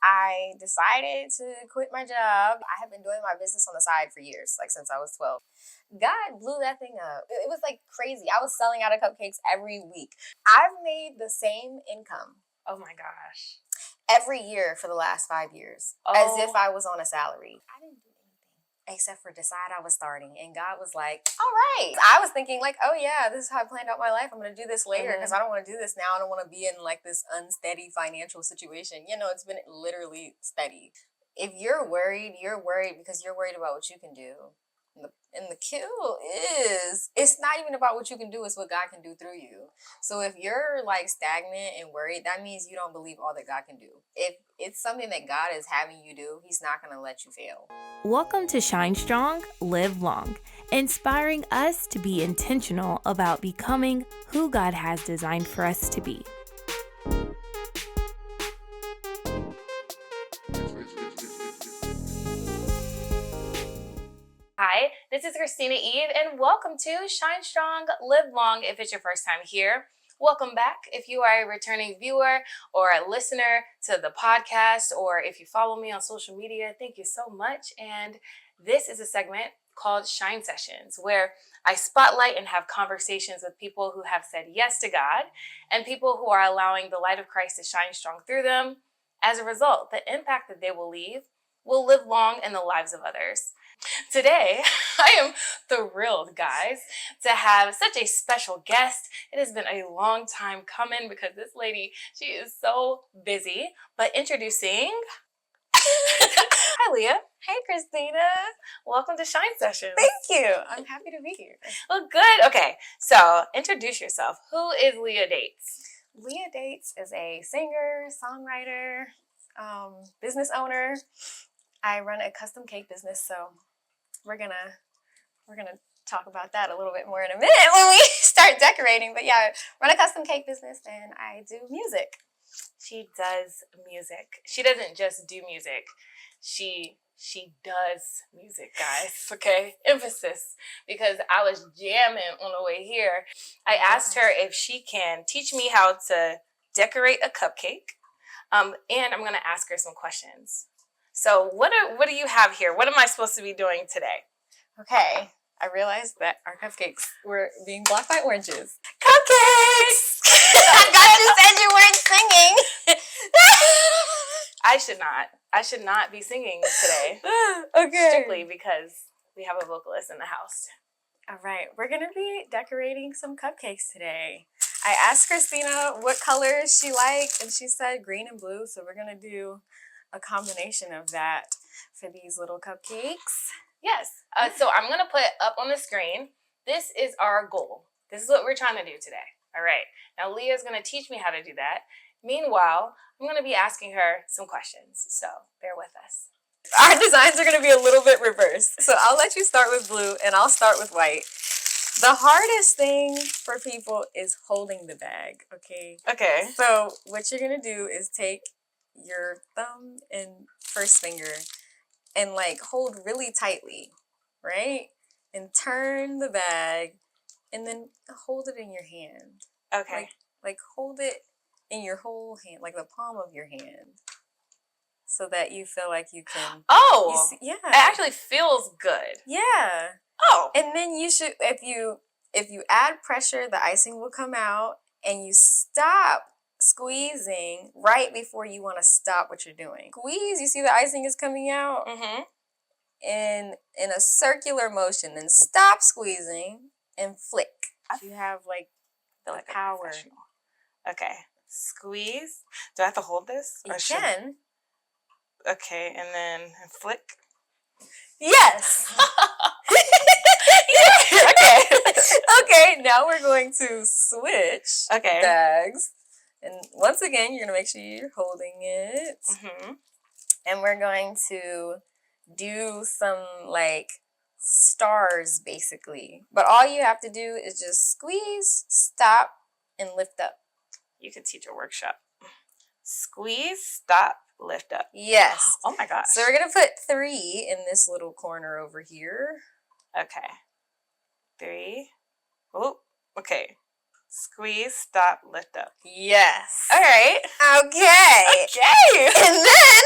I decided to quit my job. I have been doing my business on the side for years, like since I was 12. God blew that thing up. It was like crazy. I was selling out of cupcakes every week. I've made the same income. Oh my gosh. Every year for the last 5 years. As if I was on a salary. I didn't do anything except for decide I was starting. And God was like, all right. I was thinking like, oh yeah, this is how I planned out my life. I'm going to do this later because I don't want to do this now. I don't want to be in like this unsteady financial situation. You know, it's been literally steady. If you're worried because you're worried about what you can do. And the kill is, it's not even about what you can do, it's what God can do through you. So if you're like stagnant and worried, that means you don't believe all that God can do. If it's something that God is having you do, he's not going to let you fail. Welcome to ShineStrong, LiveLong, inspiring us to be intentional about becoming who God has designed for us to be. Hi, this is Christina Eve, and welcome to ShineStrong, LiveLong. If it's your first time here, welcome back. If you are a returning viewer or a listener to the podcast, or if you follow me on social media, thank you so much. And this is a segment called ShineSessions, where I spotlight and have conversations with people who have said yes to God and people who are allowing the light of Christ to shine strong through them. As a result, the impact that they will leave will live long in the lives of others. Today, I am thrilled, guys, to have such a special guest. It has been a long time coming because this lady, she is so busy. But introducing, hi, Leah. Hey, Christina. Welcome to ShineSessions. Thank you. I'm happy to be here. Well, good. Okay, so introduce yourself. Who is Leah Dates? Leah Dates is a singer, songwriter, business owner. I run a custom cake business, so we're gonna talk about that a little bit more in a minute when we start decorating. But yeah, I run a custom cake business and I do music. She does music. She doesn't just do music. She does music, guys. Okay, emphasis, because I was jamming on the way here. I asked her if she can teach me how to decorate a cupcake, and I'm gonna ask her some questions. So what do you have here? What am I supposed to be doing today? Okay, I realized that our cupcakes were being blocked by oranges. Cupcakes! I got you said you weren't singing. I should not be singing today. Okay. Strictly because we have a vocalist in the house. All right, we're going to be decorating some cupcakes today. I asked Christina what colors she liked, and she said green and blue, so we're going to do a combination of that for these little cupcakes. Yes. So I'm going to put up on the screen, this is our goal. This is what we're trying to do today. All right. Now, Leah's going to teach me how to do that. Meanwhile, I'm going to be asking her some questions. So bear with us. Our designs are going to be a little bit reversed. So I'll let you start with blue and I'll start with white. The hardest thing for people is holding the bag. Okay. Okay. So what you're going to do is take your thumb and first finger and like hold really tightly, right? And turn the bag and then hold it in your hand. Okay. Like hold it in your whole hand, like the palm of your hand, so that you feel like you can. Oh, yeah. It actually feels good. Yeah. Oh. And then you should, if you add pressure, the icing will come out, and you stop squeezing right before you want to stop what you're doing. Squeeze, you see the icing is coming out? Mm-hmm. In a circular motion, then stop squeezing and flick. You have like the power. Okay. Squeeze. Do I have to hold this? You can. Okay, and then flick. Yes. Okay. Okay, now we're going to switch bags. And once again, you're going to make sure you're holding it. Mm-hmm. And we're going to do some like stars basically. But all you have to do is just squeeze, stop, and lift up. You could teach a workshop. Squeeze, stop, lift up. Yes. Oh my gosh. So we're going to put 3 in this little corner over here. Okay. 3. Oh, okay. Squeeze, stop, lift up. Yes. All right. Okay. Okay. And then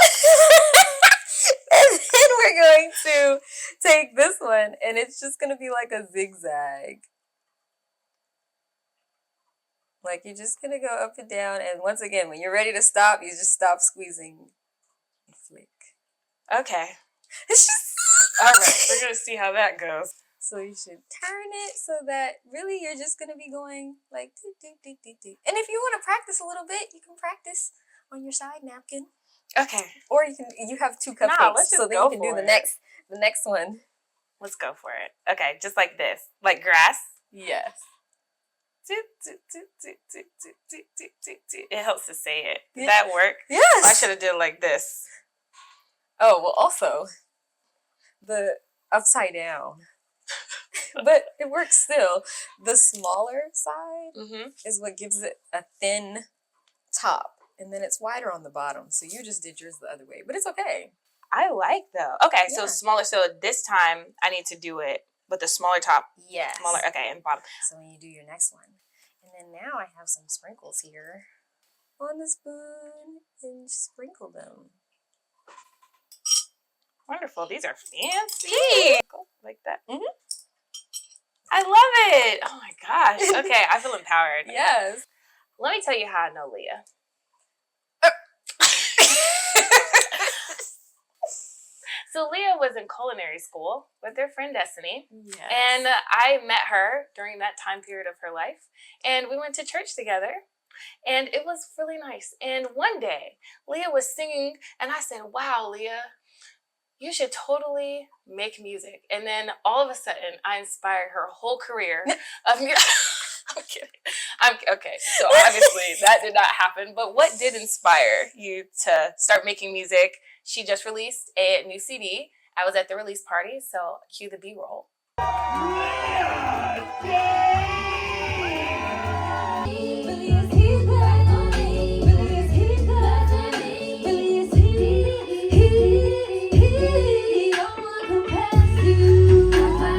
one, and it's just gonna be like a zigzag. Like you're just gonna go up and down, and once again, when you're ready to stop, you just stop squeezing and flick. Okay. It's just All right. We're gonna see how that goes. so you should turn it so that really you're just gonna be going like do do do do do. And if you want to practice a little bit, you can practice on your side napkin, Okay. or you have 2 cupcakes, let's just so that go you can do for the it. next one. Let's go for it. Okay, just like this. Like grass. Yes. It helps to say it. Did that work? Yes. I should have did it like this. Oh, well, also, the upside down. But it works still. The smaller side Mm-hmm. is what gives it a thin top, and then it's wider on the bottom. So you just did yours the other way, but it's okay. I like though. Okay, so Yeah. smaller. So this time I need to do it with the smaller top. Yes. Smaller. Okay, and bottom. So when you do your next one. And then now I have some sprinkles here on the spoon, and sprinkle them. Wonderful. These are fancy. Like that. Mhm. I love it. Oh my gosh. Okay, I feel empowered. Yes. Let me tell you how I know Leah. So Leah was in culinary school with her friend Destiny. Yes. And I met her during that time period of her life. And we went to church together. And it was really nice. And one day, Leah was singing. And I said, wow, Leah, you should totally make music. And then all of a sudden, I inspired her whole career of music. I'm kidding. Okay, so obviously that did not happen. But what did inspire you to start making music? She just released a new CD. I was at the release party, so cue the B-roll.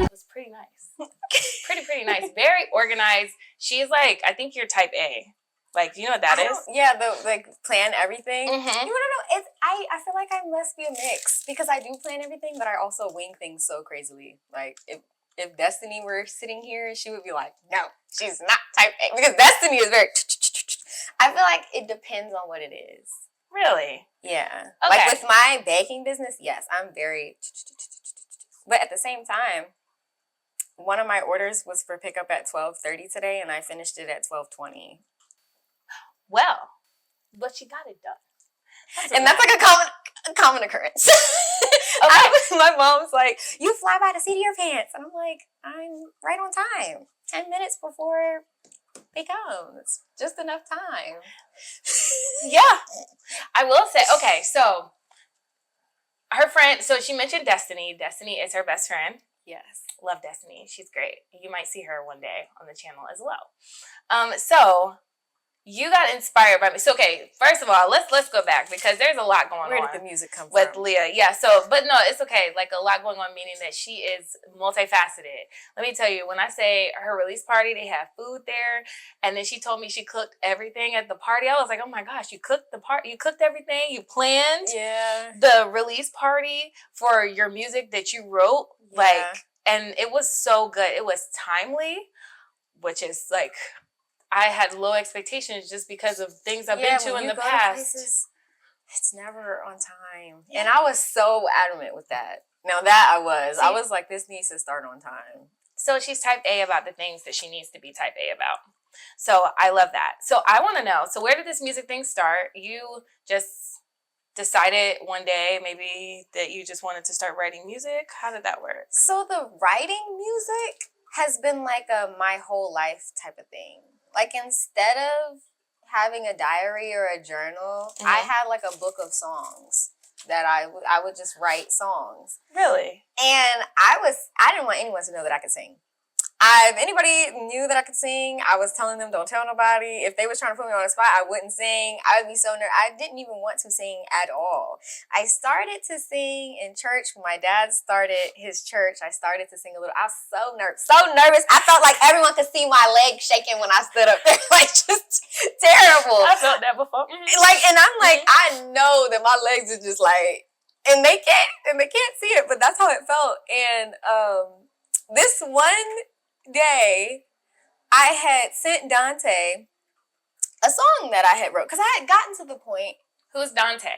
It was pretty nice. Pretty nice. Very organized. She's like, I think you're type A. Like, do you know what that is? Yeah, the plan everything. Mhm. You want to know? I feel like I must be a mix because I do plan everything, but I also wing things so crazily. Like if Destiny were sitting here, she would be like, no, she's not type A, because Destiny is very. I feel like it depends on what it is. Really? Yeah. Okay. Like with my baking business, yes, I'm very. But at the same time, one of my orders was for pickup at 12:30 today, and I finished it at 12:20. Well, but you got it done. And that's like a common occurrence. My mom's like, you fly by the seat of your pants. And I'm like, I'm right on time. 10 minutes before they come. It's just enough time. Yeah. I will say, okay, so her friend, so she mentioned Destiny. Destiny is her best friend. Yes. Love Destiny. She's great. You might see her one day on the channel as well. So you got inspired by me. So, okay, first of all, let's go back because there's a lot going Where on. did the music come with from? Leah? Yeah, so, but no, it's okay. Like a lot going on, meaning that she is multifaceted. Let me tell you, when I say her release party, they have food there. And then she told me she cooked everything at the party. I was like, oh my gosh, you cooked you cooked everything, you planned Yeah. the release party for your music that you wrote. Yeah. Like, and it was so good. It was timely, which is like, I had low expectations just because of things I've been to in the past. Places, it's never on time. Yeah. And I was so adamant with that. Now that I was like, this needs to start on time. So she's type A about the things that she needs to be type A about. So I love that. So I want to know, so where did this music thing start? You just decided one day maybe that you just wanted to start writing music? How did that work? So the writing music has been like a my whole life type of thing. Like instead of having a diary or a journal, I had like a book of songs that I would just write songs. Really? And I didn't want anyone to know that I could sing. If anybody knew that I could sing, I was telling them, don't tell nobody. If they was trying to put me on the spot, I wouldn't sing. I would be so nervous. I didn't even want to sing at all. I started to sing in church when my dad started his church. I started to sing a little. I was so nervous. I felt like everyone could see my legs shaking when I stood up there. Like, just terrible. I felt that before. Like, and I'm like, I know that my legs are just like, And they can't see it, but that's how it felt. And this one day, I had sent Dante a song that I had wrote because I had gotten to the point. Who's Dante?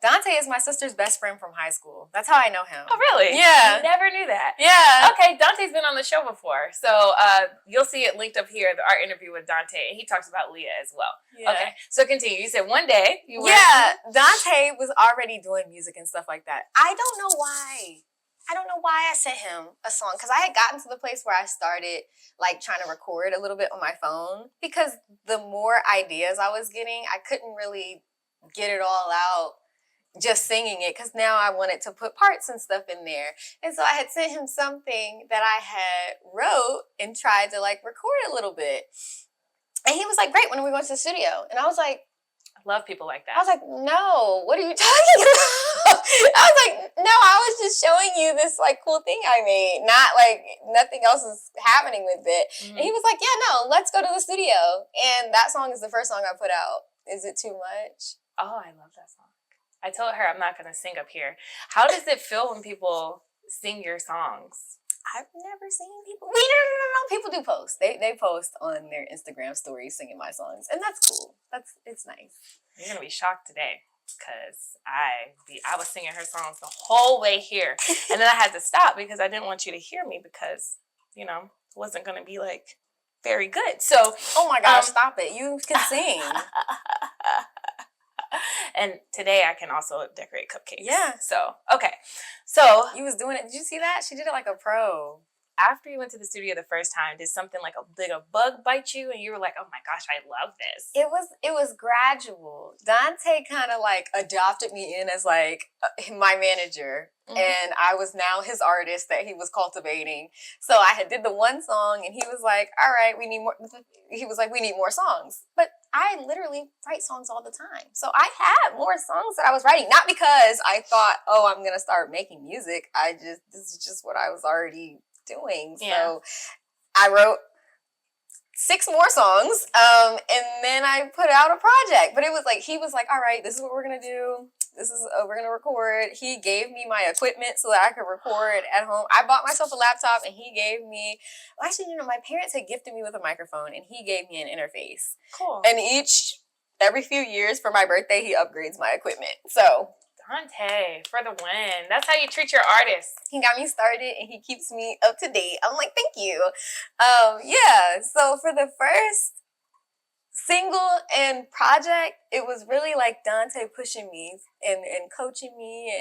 Dante is my sister's best friend from high school. That's how I know him. Oh, really? Yeah. Never knew that. Yeah. Okay, Dante's been on the show before. So you'll see it linked up here, our interview with Dante, and he talks about Leah as well. Yeah. Okay, so continue. You said one day you were... Yeah, Dante was already doing music and stuff like that. I don't know why I sent him a song because I had gotten to the place where I started like trying to record a little bit on my phone because the more ideas I was getting, I couldn't really get it all out just singing it because now I wanted to put parts and stuff in there. And so I had sent him something that I had wrote and tried to like record a little bit. And he was like, great, when are we going to the studio? And I was like, I love people like that. I was like, no, what are you talking about? I was like, no, I was just showing you this like cool thing I made. Not like nothing else is happening with it. Mm-hmm. And he was like, yeah, no, let's go to the studio. And that song is the first song I put out. Is it too much? Oh, I love that song. I told her I'm not going to sing up here. How does it feel when people sing your songs? I've never seen people. No. People do post. They post on their Instagram stories singing my songs, and that's cool. It's nice. You're gonna be shocked today because I was singing her songs the whole way here, and then I had to stop because I didn't want you to hear me because it wasn't gonna be like very good. So, oh my gosh, stop it! You can sing. And today I can also decorate cupcakes. Yeah. So, okay. So you was doing it. Did you see that? She did it like a pro. After you went to the studio the first time, did something like a bug bite you and you were like, oh my gosh, I love this? It was gradual. Dante kind of like adopted me in as like my manager. Mm-hmm. And I was now his artist that he was cultivating. So I had did the one song and he was like, all right, we need more. He was like, we need more songs. But I literally write songs all the time. So I had more songs that I was writing. Not because I thought, oh, I'm going to start making music. This is just what I was already doing. So yeah. I wrote 6 more songs. And then I put out a project. But it was like, he was like, all right, this is what we're going to do. We're going to record. He gave me my equipment so that I could record at home. I bought myself a laptop and he gave me, my parents had gifted me with a microphone and he gave me an interface. Cool. And every few years for my birthday, he upgrades my equipment. So Dante, for the win. That's how you treat your artists. He got me started and he keeps me up to date. I'm like, thank you. Yeah. So for the first single and project, it was really like Dante pushing me and coaching me.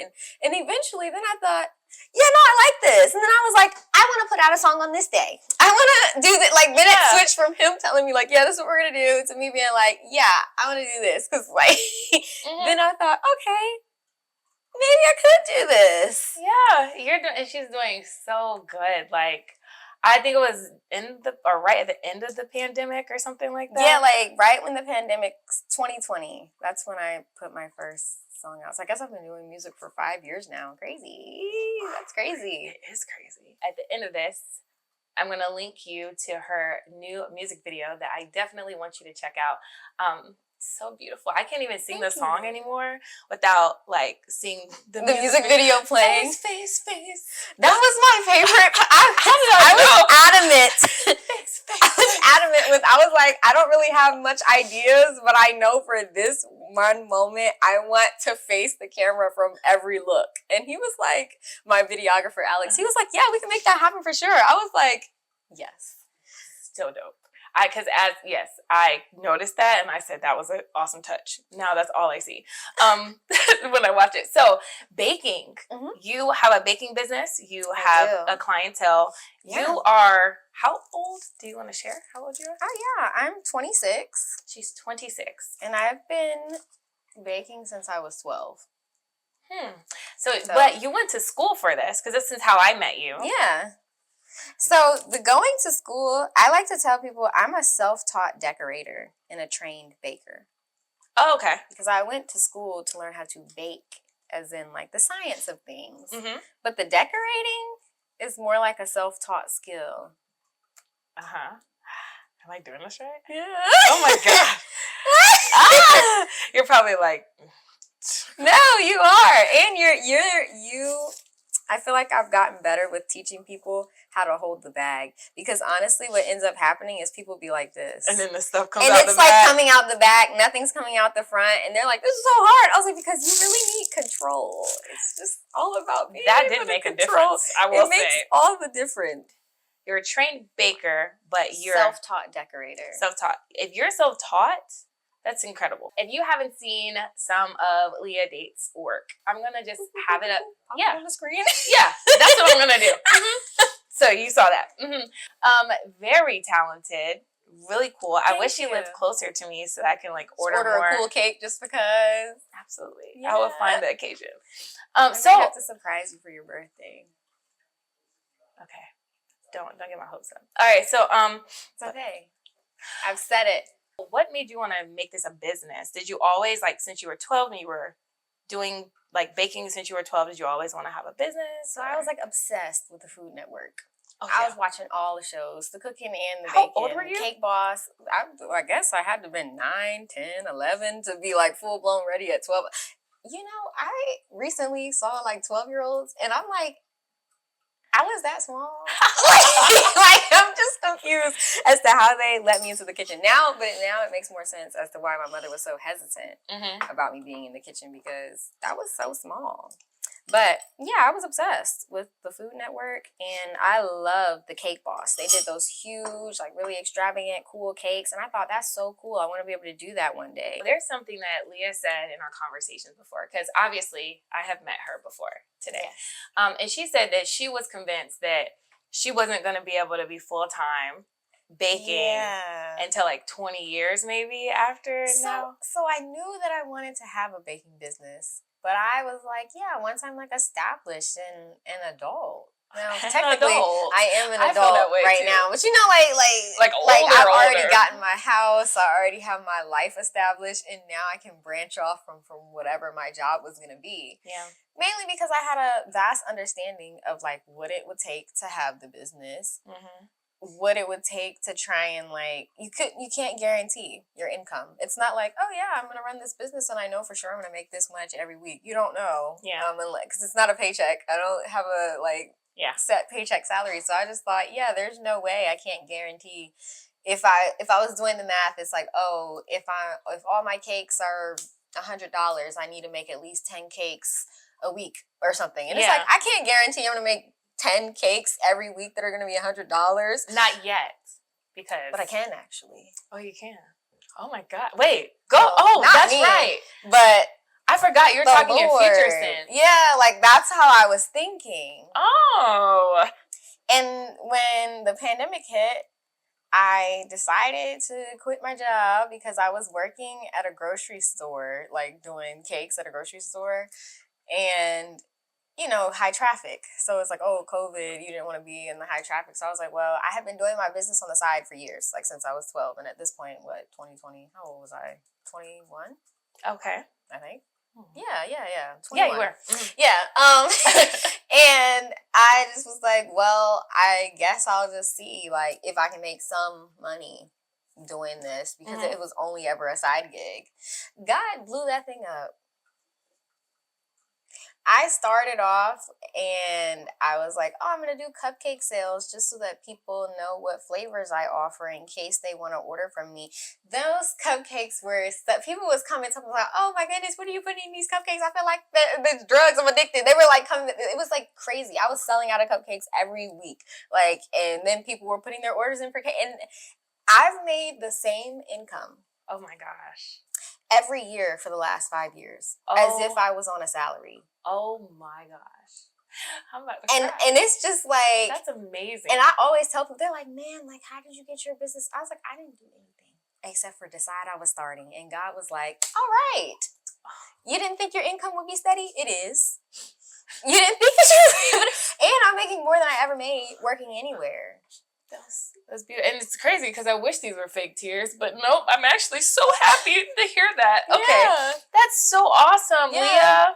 And eventually then I thought, yeah, no, I like this. And then I was like, I want to put out a song on this day. I want to do that. Like, then it switched from him telling me like, yeah, this is what we're going to do, to me being like, yeah, I want to do this. Because like, then I thought, okay, maybe I could do this. Yeah, she's doing so good. Like, I think it was right at the end of the pandemic or something like that. Yeah, like right when the pandemic, 2020, that's when I put my first song out. So I guess I've been doing music for 5 years now. Crazy. That's crazy. It is crazy. At the end of this, I'm going to link you to her new music video that I definitely want you to check out. So beautiful. I can't even sing the song anymore without like seeing the music video playing. Face. That was my favorite. I was adamant. I was like, I don't really have much ideas, but I know for this one moment, I want to face the camera from every look. And he was like, my videographer, Alex, he was like, yeah, we can make that happen for sure. I was like, yes. So dope. I noticed that and I said that was an awesome touch. Now that's all I see when I watch it. So baking, you have a baking business. You have a clientele. Yeah. You are, how old? Do you want to share how old you are? Oh yeah, I'm 26. She's 26. And I've been baking since I was 12. So but you went to school for this because this is how I met you. Yeah. So the going to school, I like to tell people I'm a self-taught decorator and a trained baker. Oh, okay. Because I went to school to learn how to bake, as in like the science of things. But the decorating is more like a self-taught skill. Am I doing this right? Yeah. Oh my God. You're probably like... No, you are. And you I feel like I've gotten better with teaching people how to hold the bag, because honestly what ends up happening is people be like this. And then the stuff comes out and the it's like back. coming out the back, nothing's coming out the front, and they're like, this is so hard. I was like, because you really need control. It's just all about being That able did make to a control. difference, I will It makes say. all the difference. You're a trained baker, but you're Self-taught decorator. self-taught. If you're self-taught, that's incredible. If you haven't seen some of Leah Dates' work, I'm going to just have it up. Yeah. On the screen. Yeah, that's what I'm going to do. So you saw that. Very talented. Really cool. I Thank wish you you. lived closer to me so that I can like order Order more. a cool cake just because. Absolutely. Yeah. I will find the occasion. I So have to surprise you for your birthday. okay. Don't get my hopes up. All right, so It's okay. I've said it. what made you want to make this a business? Did you always, like, since you were 12 and you were doing like baking since you were 12, did you always want to have a business? So I was like obsessed with the Food Network. Oh, I yeah. was watching all the shows, the cooking and the How baking. old were you? Cake Boss. I guess I had to have been 9, 10, 11 to be like full blown ready at 12. You know, I recently saw like 12-year-olds and I'm like, I was that small. like I'm just confused as to how they let me into the kitchen now. But now it makes more sense as to why my mother was so hesitant about me being in the kitchen, because that was so small. But yeah, I was obsessed with the Food Network, and I loved the Cake Boss. They did those huge, like really extravagant, cool cakes, and I thought that's so cool. I want to be able to do that one day. There's something that Leah said in our conversations before, because obviously I have met her before today. Yes. And she said that she was convinced that she wasn't going to be able to be full-time baking until like 20 years maybe after now. So I knew that I wanted to have a baking business, but I was like, yeah, once I'm like established and an adult. Now, technically, Adult. I am an I feel that adult way, right too. now, but you know, like older, I've already older. gotten my house, I already have my life established, and now I can branch off from whatever my job was gonna be. Yeah. Mainly because I had a vast understanding of like what it would take to have the business, what it would take to try and like you can't guarantee your income. It's not like, oh yeah, I'm gonna run this business and I know for sure I'm gonna make this much every week. You don't know. Yeah. Because it's not a paycheck. I don't have a set paycheck salary. So I just thought, yeah, there's no way. I can't guarantee. If I was doing the math, it's like, oh, if all my cakes are $100, I need to make at least 10 cakes a week or something. And it's like, I can't guarantee I'm gonna make 10 cakes every week that are going to be $100. Not yet, because... But I can actually. Oh, you can. Oh my God. Wait, go. Well, oh, not that's me, right. But I forgot you're the talking in Lord. future sense. Yeah, like that's how I was thinking. Oh. And when the pandemic hit, I decided to quit my job because I was working at a grocery store, like doing cakes at a grocery store. And you know, high traffic. So it's like, oh, COVID, you didn't want to be in the high traffic. So I was like, well, I have been doing my business on the side for years, like since I was 12. And at this point, 2020, how old was I? 21? Okay. I think. Yeah. 21. Yeah, you were. Yeah. And I just was like, well, I guess I'll just see like if I can make some money doing this, because it was only ever a side gig. God blew that thing up. I started off and I was like, oh, I'm going to do cupcake sales just so that people know what flavors I offer in case they want to order from me. Those cupcakes were, people was coming to me like, oh my goodness, what are you putting in these cupcakes? I feel like the drugs, I'm addicted. They were like coming, it was like crazy. I was selling out of cupcakes every week. Like, and then people were putting their orders in for cake. And I've made the same income. Oh my gosh. Every year for the last 5 years, as if I was on a salary. Oh my gosh. I'm about to cry. And it's just like, that's amazing. And I always tell people, they're like, man, like, how did you get your business? I was like, I didn't do anything except for decide I was starting. And God was like, all right. You didn't think your income would be steady? It is. You didn't think that you would. And I'm making more than I ever made working anywhere. That's beautiful. And it's crazy because I wish these were fake tears, but nope, I'm actually so happy to hear that. Okay. Yeah. That's so awesome, Leah.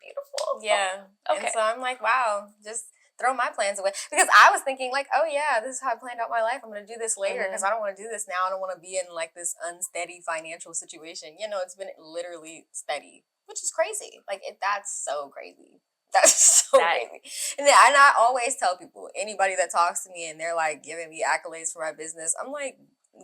Beautiful. Yeah. Okay. And so I'm like, wow, just throw my plans away. Because I was thinking like, oh yeah, this is how I planned out my life. I'm going to do this later because I don't want to do this now. I don't want to be in like this unsteady financial situation. You know, it's been literally steady which is crazy. Like, that's so crazy. That's so crazy. And I always tell people, anybody that talks to me and they're like giving me accolades for my business, I'm like,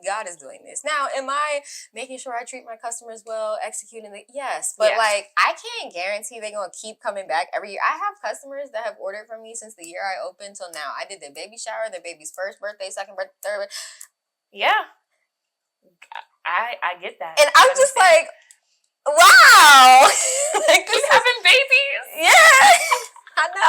God is doing this. Now, am I making sure I treat my customers well, executing the yes, but like I can't guarantee they're gonna keep coming back every year. I have customers that have ordered from me since the year I opened till now. I did their baby shower, their baby's first birthday, second birthday, third birthday. Yeah. I get that. And I'm just like, wow. Like, keep having babies. Yeah. I know.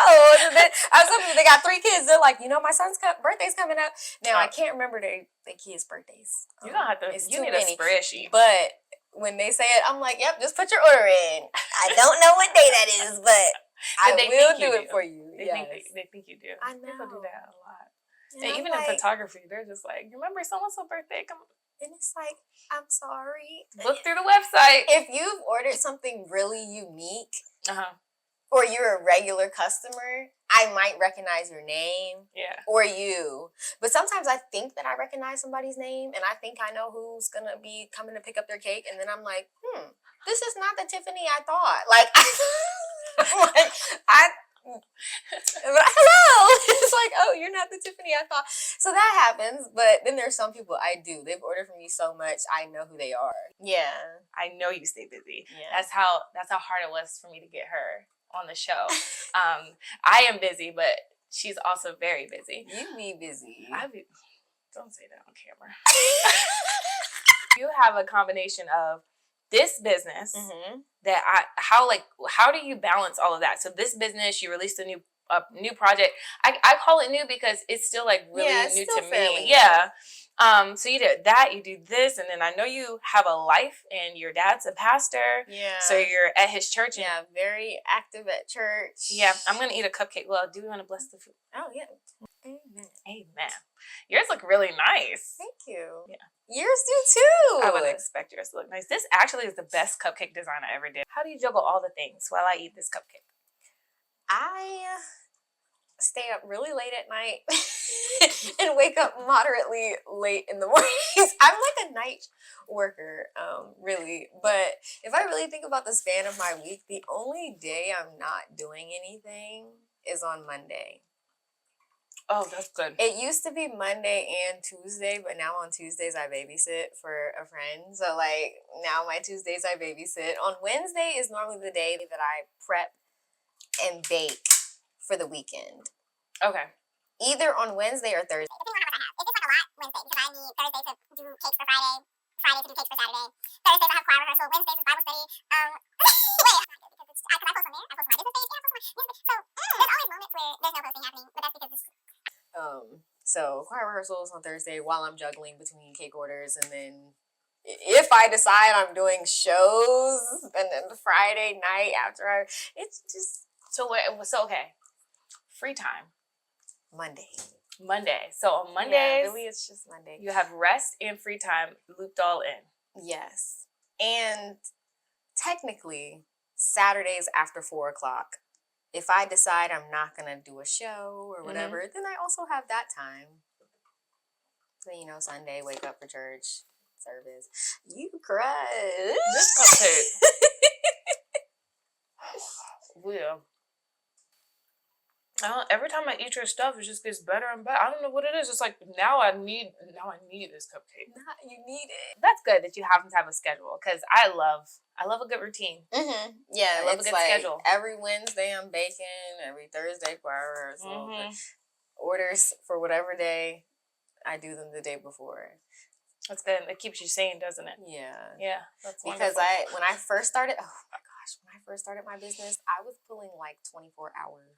I was telling people they got 3 kids. They're like, my son's birthday's coming up. Now, I can't remember their kids' birthdays. You don't have to. You need a spreadsheet. But when they say it, I'm like, yep, just put your order in. I don't know what day that is, but I will do it for you. They think you do. I know. People do that a lot. And even in photography, they're just like, you remember so-and-so birthday? Come on. And it's like, I'm sorry. Look through the website. If you've ordered something really unique, or you're a regular customer, I might recognize your name. Yeah. Or you. But sometimes I think that I recognize somebody's name, and I think I know who's going to be coming to pick up their cake, and then I'm like, this is not the Tiffany I thought. Like, hello. It's like, oh, you're not the Tiffany I thought. So that happens, but then there's some people I do. They've ordered from me so much, I know who they are. Yeah. I know you stay busy. Yeah. That's how hard it was for me to get her on the show. I am busy, but she's also very busy. You be busy. Don't say that on camera. You have a combination of this business that how do you balance all of that? So this business, you released a new project. I call it new because it's still like really new to me. Yeah. So you did that, you do this, and then I know you have a life and your dad's a pastor. Yeah. So you're at his church. Yeah, very active at church. Yeah. I'm gonna eat a cupcake. Well, do we want to bless the food? Oh yeah. Amen. Yours look really nice. Thank you. Yeah. Yours do too. I would expect yours to look nice. This actually is the best cupcake design I ever did. How do you juggle all the things while I eat this cupcake? I stay up really late at night and wake up moderately late in the mornings. I'm like a night worker, really. But if I really think about the span of my week, the only day I'm not doing anything is on Monday. Oh, that's good. It used to be Monday and Tuesday, but now on Tuesdays I babysit for a friend. So like now my Tuesdays I babysit. On Wednesday is normally the day that I prep and bake for the weekend. Okay. Either on Wednesday or Thursday. It's just like a lot Wednesday because I need Thursday to do cakes for Friday, Friday to do cakes for Saturday. Thursdays I have choir rehearsal, Wednesdays is Bible study. Because I post on there. I post on my business page and I post on my music. So there's always moments where there's no posting happening, but that's because it's so choir rehearsals on Thursday while I'm juggling between cake orders, and then if I decide I'm doing shows, and then the Friday night after it's just so okay. Free time. Monday. So on Mondays, really it's just Monday. You have rest and free time looped all in. Yes. And technically Saturdays after 4:00. If I decide I'm not going to do a show or whatever, then I also have that time. So, Sunday, wake up for church, service. You crush. This cupcake. Yeah. Every time I eat your stuff, it just gets better and better. I don't know what it is. It's like now I need this cupcake. You need it. That's good that you have to have a schedule because I love a good routine. Yeah, I love a good schedule. Every Wednesday I'm baking. Every Thursday choir rehearsal. Orders for whatever day, I do them the day before. That's good. It keeps you sane, doesn't it? Yeah. Yeah. That's because wonderful. when I first started, when I first started my business, I was pulling like 24 hours.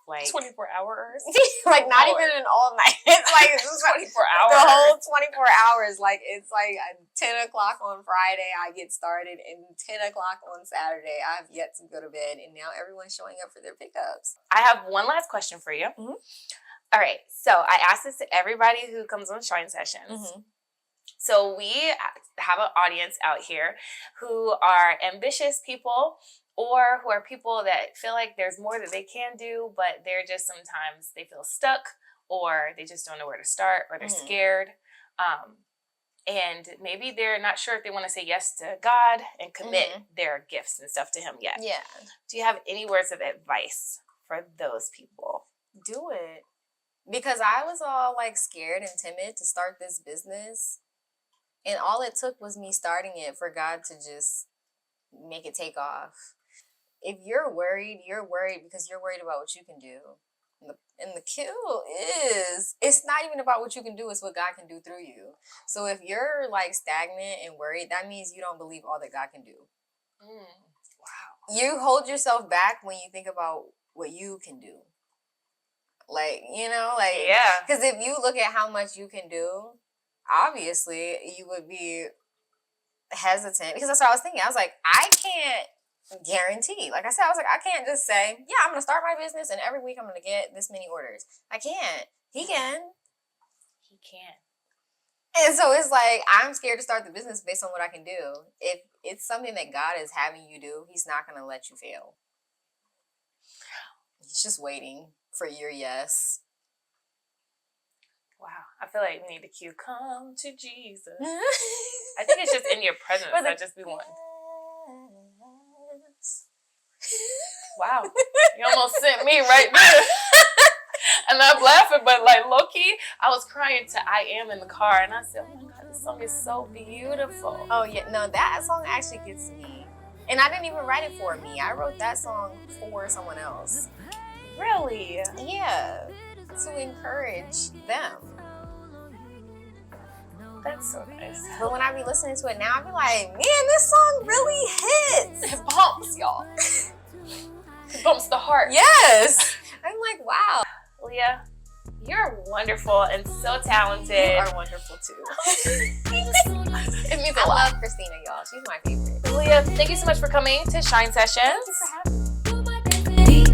Like 24 hours? Like not even an all night. It's like it's just 24 hours. The whole 24 hours. Like it's like 10 o'clock on Friday I get started, and 10 o'clock on Saturday I have yet to go to bed, and now everyone's showing up for their pickups. I have one last question for you. All right. So I ask this to everybody who comes on ShineSessions. So we have an audience out here who are ambitious people, or who are people that feel like there's more that they can do, but they're just sometimes they feel stuck, or they just don't know where to start, or they're scared. and maybe they're not sure if they want to say yes to God and commit their gifts and stuff to him yet. Yeah. Do you have any words of advice for those people? Do it. Because I was all like scared and timid to start this business. And all it took was me starting it for God to just make it take off. If you're worried because you're worried about what you can do. And the kill is, it's not even about what you can do, it's what God can do through you. So if you're like stagnant and worried, that means you don't believe all that God can do. Wow. You hold yourself back when you think about what you can do. Like, yeah. Because if you look at how much you can do, obviously you would be hesitant. Because that's what I was thinking. I was like, I can't guarantee. Like I said, I was like, I can't just say, yeah, I'm going to start my business and every week I'm going to get this many orders. I can't. He can. He can. And so it's like, I'm scared to start the business based on what I can do. If it's something that God is having you do, he's not going to let you fail. He's just waiting for your yes. Wow. I feel like we need to cue, come to Jesus. I think it's just in your presence. I just be wanting. Wow. You almost sent me right there. And I'm laughing, but like low-key, I was crying to I Am in the car. And I said, oh my God, this song is so beautiful. Oh, yeah. No, that song actually gets me. And I didn't even write it for me. I wrote that song for someone else. Really? Yeah. To encourage them. That's so nice. But when I be listening to it now, I be like, man, this song really hits. It bumps, y'all. It bumps the heart. Yes. I'm like, wow. Leah, you're wonderful and so talented. You are wonderful too. It means a I lot. love Christina, y'all. She's my favorite. Leah, thank you so much for coming to Shine Sessions. Thank you for having me.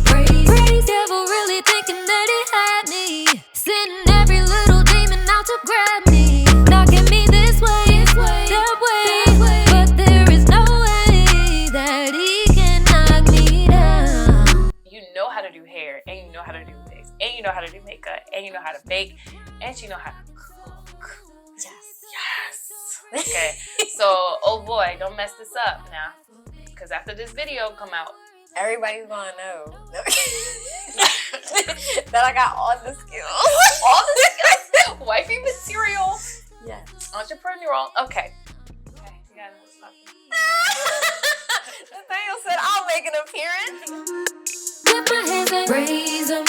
Praise. Praise. Devil really thinking that he had me. Sending every little demon out to grab me. Knocking me this way, that way. But there is no way that he can knock me down. You know how to do hair, and you know how to do wigs, and you know how to do makeup, and you know how to bake, and you know how to cook. Yes. Okay. So, oh boy, don't mess this up now. Because after this video come out, Everybody's gonna know that I got all the skills. all the skills, wifey material, Yes. entrepreneurial. Okay. You gotta know what's popping. Nathaniel said I'll make an appearance. With my hands and praise him.